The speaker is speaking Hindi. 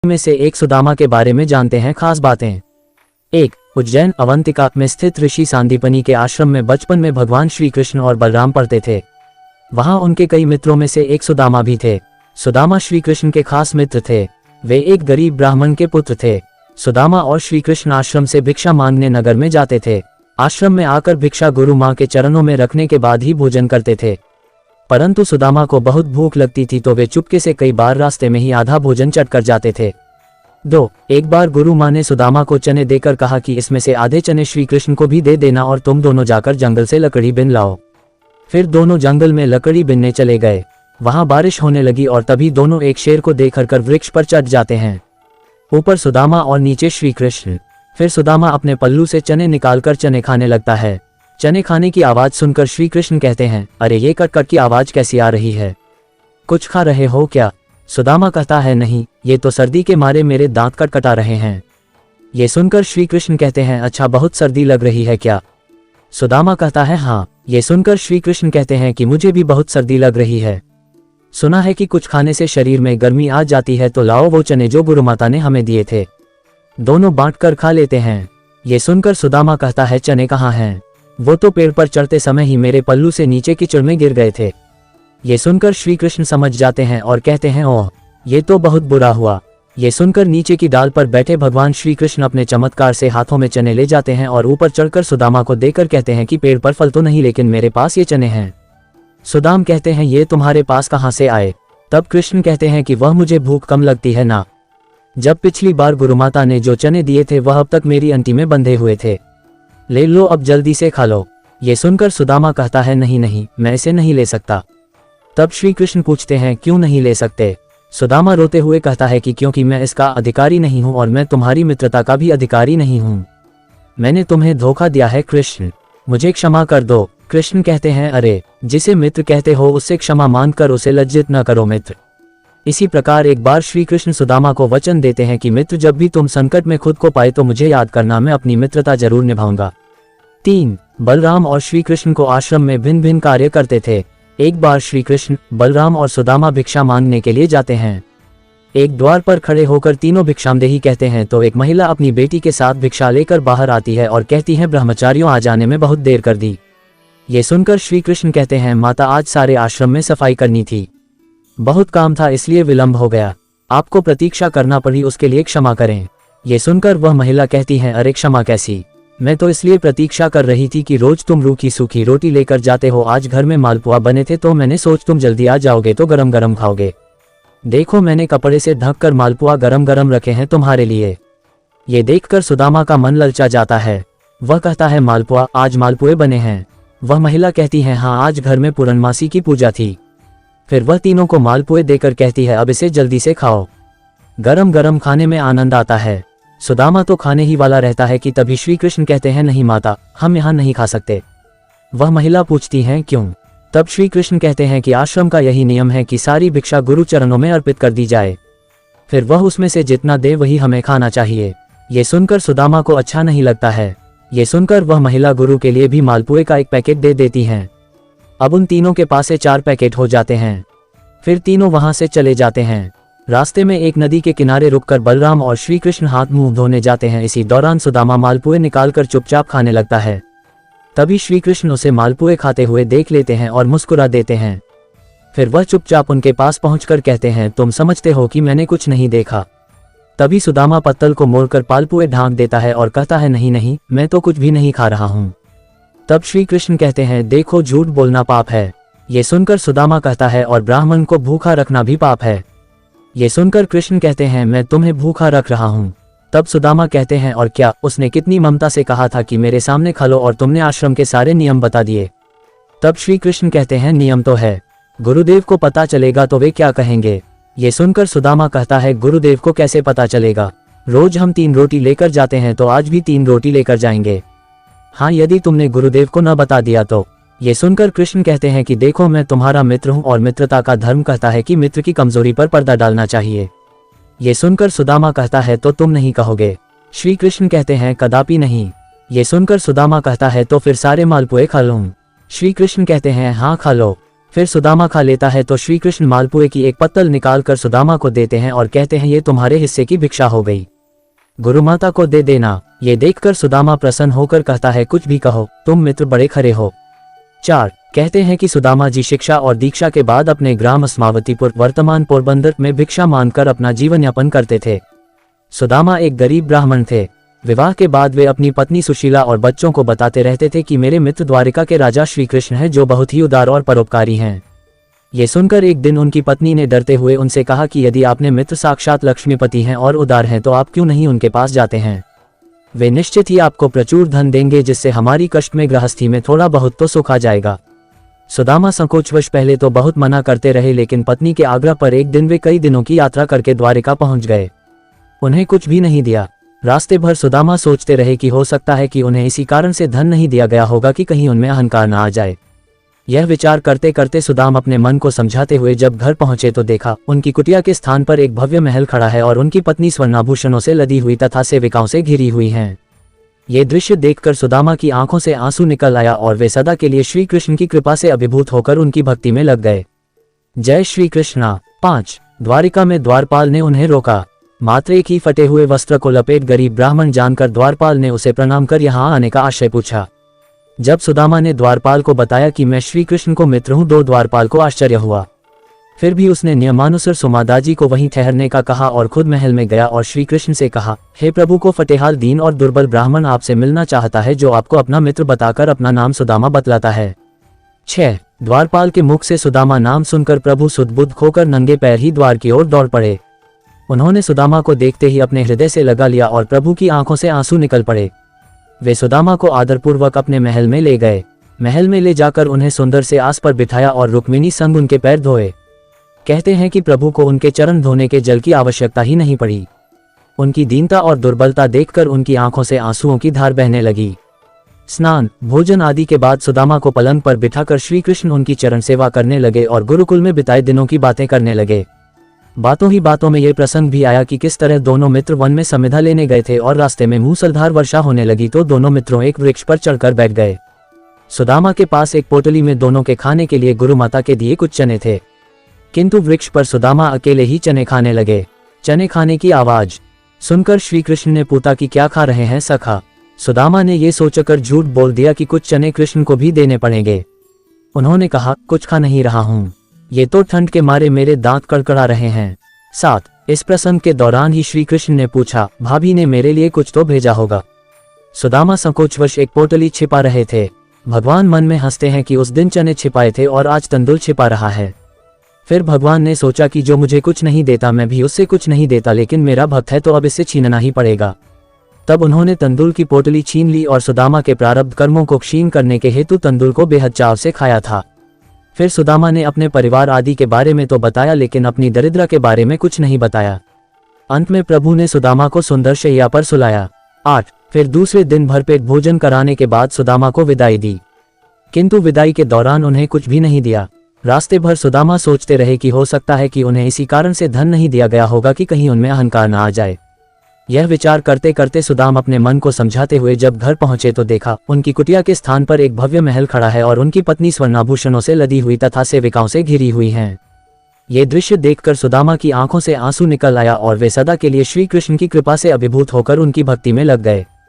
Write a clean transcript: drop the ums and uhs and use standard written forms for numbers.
में से एक सुदामा के बारे में जानते हैं खास बातें। एक, उज्जैन अवंतिका में स्थित ऋषि सांदीपनि के आश्रम में बचपन में भगवान श्री कृष्ण और बलराम पढ़ते थे। वहां उनके कई मित्रों में से एक सुदामा भी थे। सुदामा श्री कृष्ण के खास मित्र थे। वे एक गरीब ब्राह्मण के पुत्र थे। सुदामा और श्री कृष्ण आश्रम से भिक्षा मांगने नगर में जाते थे। आश्रम में आकर भिक्षा गुरु माँ के चरणों में रखने के बाद ही भोजन करते थे। परंतु सुदामा को बहुत भूख लगती थी तो वे चुपके से कई बार रास्ते में ही आधा भोजन चट कर जाते थे। 2, एक बार गुरु माँ ने सुदामा को चने देकर कहा कि इसमें से आधे चने श्री कृष्ण को भी दे देना और तुम दोनों जाकर जंगल से लकड़ी बिन लाओ। फिर दोनों जंगल में लकड़ी बिनने चले गए। वहां बारिश होने लगी और तभी दोनों एक शेर को देखकर वृक्ष पर चढ़ जाते हैं। ऊपर सुदामा और नीचे श्री कृष्ण। फिर सुदामा अपने पल्लू से चने निकालकर चने खाने लगता है। चने खाने की आवाज सुनकर श्री कृष्ण कहते हैं, अरे ये कट-कट की आवाज कैसी आ रही है, कुछ खा रहे हो क्या? सुदामा कहता है, नहीं, ये तो सर्दी के मारे मेरे दांत कटकटा रहे हैं। ये सुनकर श्री कृष्ण कहते हैं, अच्छा बहुत सर्दी लग रही है क्या? सुदामा कहता है, हाँ। ये सुनकर श्री कृष्ण कहते हैं कि मुझे भी बहुत सर्दी लग रही है। सुना है कि कुछ खाने से शरीर में गर्मी आ जाती है, तो लाओ वो चने जो गुरु माता ने हमें दिए थे, दोनों बांटकर खा लेते हैं। ये सुनकर सुदामा कहता है, चने कहाँ हैं? वो तो पेड़ पर चढ़ते समय ही मेरे पल्लू से नीचे कीचड़ में गिर गए थे। ये सुनकर श्री कृष्ण समझ जाते हैं और कहते हैं, ओह ये तो बहुत बुरा हुआ। ये सुनकर नीचे की डाल पर बैठे भगवान श्री कृष्ण अपने चमत्कार से हाथों में चने ले जाते हैं और ऊपर चढ़कर सुदामा को देकर कहते हैं कि पेड़ पर फल तो नहीं, लेकिन मेरे पास ये चने हैं। सुदाम कहते हैं, ये तुम्हारे पास कहाँ से आए? तब कृष्ण कहते हैं कि वह मुझे भूख कम लगती है ना। जब पिछली बार गुरुमाता ने जो चने दिए थे वह अब तक मेरी अंटी में बंधे हुए थे, ले लो अब जल्दी से खा लो। ये सुनकर सुदामा कहता है, नहीं नहीं, मैं इसे नहीं ले सकता। तब श्री कृष्ण पूछते हैं, क्यों नहीं ले सकते? सुदामा रोते हुए कहता है कि क्योंकि मैं इसका अधिकारी नहीं हूं और मैं तुम्हारी मित्रता का भी अधिकारी नहीं हूं। मैंने तुम्हें धोखा दिया है कृष्ण, मुझे क्षमा कर दो। कृष्ण कहते हैं, अरे जिसे मित्र कहते हो उससे क्षमा मांगकर उसे लज्जित न करो मित्र। इसी प्रकार एक बार श्री कृष्ण सुदामा को वचन देते हैं कि मित्र जब भी तुम संकट में खुद को पाए तो मुझे याद करना, मैं अपनी मित्रता जरूर निभाऊंगा। 3, बलराम और श्री कृष्ण को आश्रम में भिन्न भिन्न कार्य करते थे। एक बार श्री कृष्ण, बलराम और सुदामा भिक्षा मांगने के लिए जाते हैं। एक द्वार पर खड़े होकर तीनों भिक्षामदेही कहते हैं तो एक महिला अपनी बेटी के साथ भिक्षा लेकर बाहर आती है और कहती है, ब्रह्मचारियों आ जाने में बहुत देर कर दी। ये सुनकर श्री कृष्ण कहते हैं, माता आज सारे आश्रम में सफाई करनी थी, बहुत काम था इसलिए विलंब हो गया, आपको प्रतीक्षा करना पड़ी, उसके लिए क्षमा करें। ये सुनकर वह महिला कहती है, अरे क्षमा कैसी, मैं तो इसलिए प्रतीक्षा कर रही थी कि रोज तुम रूखी सूखी रोटी लेकर जाते हो, आज घर में मालपुआ बने थे तो मैंने सोच तुम जल्दी आ जाओगे तो गरम गरम खाओगे। देखो मैंने कपड़े से ढककर मालपुआ गरम गरम रखे हैं तुम्हारे लिए। ये देखकर सुदामा का मन ललचा जाता है। वह कहता है, मालपुआ, आज मालपुए बने हैं? वह महिला कहती है, हाँ आज घर में पूर्णमासी की पूजा थी। फिर वह तीनों को मालपुए देकर कहती है, अब इसे जल्दी से खाओ, गरम गरम खाने में आनंद आता है। सुदामा तो खाने ही वाला रहता है कि तभी श्री कृष्ण कहते हैं, नहीं माता, हम यहाँ नहीं खा सकते। वह महिला पूछती है, क्यों? तब श्री कृष्ण कहते हैं कि आश्रम का यही नियम है कि सारी भिक्षा गुरु चरणों में अर्पित कर दी जाए, फिर वह उसमें से जितना दे वही हमें खाना चाहिए। ये सुनकर सुदामा को अच्छा नहीं लगता है। ये सुनकर वह महिला गुरु के लिए भी मालपुए का एक पैकेट दे देती हैं। अब उन तीनों के पास से 4 पैकेट हो जाते हैं। फिर तीनों वहां से चले जाते हैं। रास्ते में एक नदी के किनारे रुककर बलराम और श्री कृष्ण हाथ मुंह धोने जाते हैं। इसी दौरान सुदामा मालपुए निकालकर चुपचाप खाने लगता है। तभी श्री कृष्ण उसे मालपुए खाते हुए देख लेते हैं और मुस्कुरा देते हैं। फिर वह चुपचाप उनके पास पहुंचकर कहते हैं, तुम समझते हो कि मैंने कुछ नहीं देखा। तभी सुदामा पत्तल को मोड़कर मालपुए ढांक देता है और कहता है, नहीं नहीं, मैं तो कुछ भी नहीं खा रहा हूँ। तब श्री कृष्ण कहते हैं, देखो झूठ बोलना पाप है। ये सुनकर सुदामा कहता है, और ब्राह्मण को भूखा रखना भी पाप है। ये सुनकर कृष्ण कहते हैं, मैं तुम्हें भूखा रख रहा हूँ। तब सुदामा कहते हैं, और क्या, उसने कितनी ममता से कहा था कि मेरे सामने खा लो और तुमने आश्रम के सारे नियम बता दिए। तब श्री कृष्ण कहते हैं, नियम तो है, गुरुदेव को पता चलेगा तो वे क्या कहेंगे? ये सुनकर सुदामा कहता है, गुरुदेव को कैसे पता चलेगा? रोज हम 3 रोटी लेकर जाते हैं तो आज भी 3 रोटी लेकर जाएंगे। हाँ, यदि तुमने गुरुदेव को न बता दिया तो। ये सुनकर कृष्ण कहते हैं कि देखो मैं तुम्हारा मित्र हूँ और मित्रता का धर्म कहता है कि मित्र की कमजोरी पर पर्दा डालना चाहिए। ये सुनकर सुदामा कहता है, तो तुम नहीं कहोगे? श्री कृष्ण कहते हैं, कदापि नहीं। ये सुनकर सुदामा कहता है, तो फिर सारे मालपुए खा लूं? श्री कृष्ण कहते हैं, हाँ खा लो। फिर सुदामा खा लेता है तो श्री कृष्ण मालपुए की एक पत्तल निकालकर सुदामा को देते हैं और कहते हैं ये तुम्हारे हिस्से की भिक्षा हो गई, गुरुमाता को दे देना। ये देखकर सुदामा प्रसन्न होकर कहता है कुछ भी कहो, तुम मित्र बड़े खरे हो। 4 कहते हैं कि सुदामा जी शिक्षा और दीक्षा के बाद अपने ग्राम अस्मावतीपुर वर्तमान पोरबंदर में भिक्षा मांगकर अपना जीवन यापन करते थे। सुदामा एक गरीब ब्राह्मण थे। विवाह के बाद वे अपनी पत्नी सुशीला और बच्चों को बताते रहते थे कि मेरे मित्र द्वारिका के राजा श्री कृष्ण हैं जो बहुत ही उदार और परोपकारी हैं। ये सुनकर एक दिन उनकी पत्नी ने डरते हुए उनसे कहा कि यदि आपने मित्र साक्षात लक्ष्मीपति हैं और उदार हैं तो आप क्यों नहीं उनके पास जाते हैं, वे निश्चित ही आपको प्रचुर धन देंगे जिससे हमारी कष्ट में गृहस्थी में थोड़ा बहुत तो सुख आ जाएगा। सुदामा संकोचवश पहले तो बहुत मना करते रहे, लेकिन पत्नी के आग्रह पर एक दिन वे कई दिनों की यात्रा करके द्वारिका पहुंच गए। उन्हें कुछ भी नहीं दिया। रास्ते भर सुदामा सोचते रहे कि हो सकता है कि उन्हें इसी कारण से धन नहीं दिया गया होगा कि कहीं उनमें अहंकार न आ जाए। यह विचार करते करते सुदाम अपने मन को समझाते हुए जब घर पहुंचे तो देखा उनकी कुटिया के स्थान पर एक भव्य महल खड़ा है और उनकी पत्नी स्वर्णाभूषणों से लदी हुई तथा सेविकाओं से घिरी हुई हैं। ये दृश्य देखकर सुदामा की आंखों से आंसू निकल आया और वे सदा के लिए श्री कृष्ण की कृपा से अभिभूत होकर उनकी भक्ति में लग गए। जय श्री कृष्णा। 5 द्वारिका में द्वारपाल ने उन्हें रोका। मात्र एक ही फटे हुए वस्त्र को लपेट गरीब ब्राह्मण जानकर द्वारपाल ने उसे प्रणाम कर यहाँ आने का आशय पूछा। जब सुदामा ने द्वारपाल को बताया कि मैं श्री कृष्ण को मित्र हूँ तो द्वारपाल को आश्चर्य हुआ। फिर भी उसने नियमानुसार सुमादाजी को वहीं ठहरने का कहा और खुद महल में गया और श्री कृष्ण से कहा, हे प्रभु को फटेहाल दीन और दुर्बल ब्राह्मण आपसे मिलना चाहता है जो आपको अपना मित्र बताकर अपना नाम सुदामा बतलाता है। 6 द्वारपाल के मुख से सुदामा नाम सुनकर प्रभु सुदबुद्ध खोकर नंगे पैर ही द्वार की ओर दौड़ पड़े। उन्होंने सुदामा को देखते ही अपने हृदय से लगा लिया और प्रभु की आंखों से आंसू निकल पड़े। वे सुदामा को आदरपूर्वक अपने महल में ले गए। महल में ले जाकर उन्हें सुंदर से आस पर बिठाया और रुक्मिणी संग उनके पैर धोए। कहते हैं कि प्रभु को उनके चरण धोने के जल की आवश्यकता ही नहीं पड़ी। उनकी दीनता और दुर्बलता देखकर उनकी आंखों से आंसुओं की धार बहने लगी। स्नान भोजन आदि के बाद सुदामा को पलंग पर बिठाकर श्री कृष्ण उनकी चरण सेवा करने लगे और गुरुकुल में बिताए दिनों की बातें करने लगे। बातों ही बातों में यह प्रसंग भी आया कि किस तरह दोनों मित्र वन में समिधा लेने गए थे और रास्ते में मूसलधार वर्षा होने लगी तो दोनों मित्रों एक वृक्ष पर चढ़कर बैठ गए। सुदामा के पास एक पोटली में दोनों के खाने के लिए गुरु माता के दिए कुछ चने थे, किंतु वृक्ष पर सुदामा अकेले ही चने खाने लगे। चने खाने की आवाज सुनकर श्री कृष्ण ने पूछा कि क्या खा रहे हैं सखा। सुदामा ने ये सोचकर झूठ बोल दिया कि कुछ चने कृष्ण को भी देने पड़ेंगे। उन्होंने कहा, कुछ खा नहीं रहा हूँ, ये तो ठंड के मारे मेरे दांत कड़कड़ा रहे हैं। 7 इस प्रसंग के दौरान ही श्री कृष्ण ने पूछा, भाभी ने मेरे लिए कुछ तो भेजा होगा। सुदामा संकोचवश एक पोटली छिपा रहे थे। भगवान मन में हंसते हैं कि उस दिन चने छिपाए थे और आज तंदुल छिपा रहा है। फिर भगवान ने सोचा कि जो मुझे कुछ नहीं देता मैं भी उससे कुछ नहीं देता, लेकिन मेरा भक्त है तो अब इससे छीनना ही पड़ेगा। तब उन्होंने तंदुल की पोटली छीन ली और सुदामा के प्रारब्ध कर्मों को क्षीण करने के हेतु तंदुल को बेहद चाव से खाया था। फिर सुदामा ने अपने परिवार आदि के बारे में तो बताया, लेकिन अपनी दरिद्रता के बारे में कुछ नहीं बताया। अंत में प्रभु ने सुदामा को सुंदर शैया पर सुलाया। 8 फिर दूसरे दिन भरपेट भोजन कराने के बाद सुदामा को विदाई दी, किंतु विदाई के दौरान उन्हें कुछ भी नहीं दिया। रास्ते भर सुदामा सोचते रहे कि हो सकता है कि उन्हें इसी कारण से धन नहीं दिया गया होगा कि कहीं उनमें अहंकार न आ जाए। यह विचार करते करते सुदाम अपने मन को समझाते हुए जब घर पहुंचे तो देखा उनकी कुटिया के स्थान पर एक भव्य महल खड़ा है और उनकी पत्नी स्वर्णाभूषणों से लदी हुई तथा सेविकाओं से घिरी हुई हैं। ये दृश्य देखकर सुदामा की आंखों से आंसू निकल आया और वे सदा के लिए श्री कृष्ण की कृपा से अभिभूत होकर उनकी भक्ति में लग गए।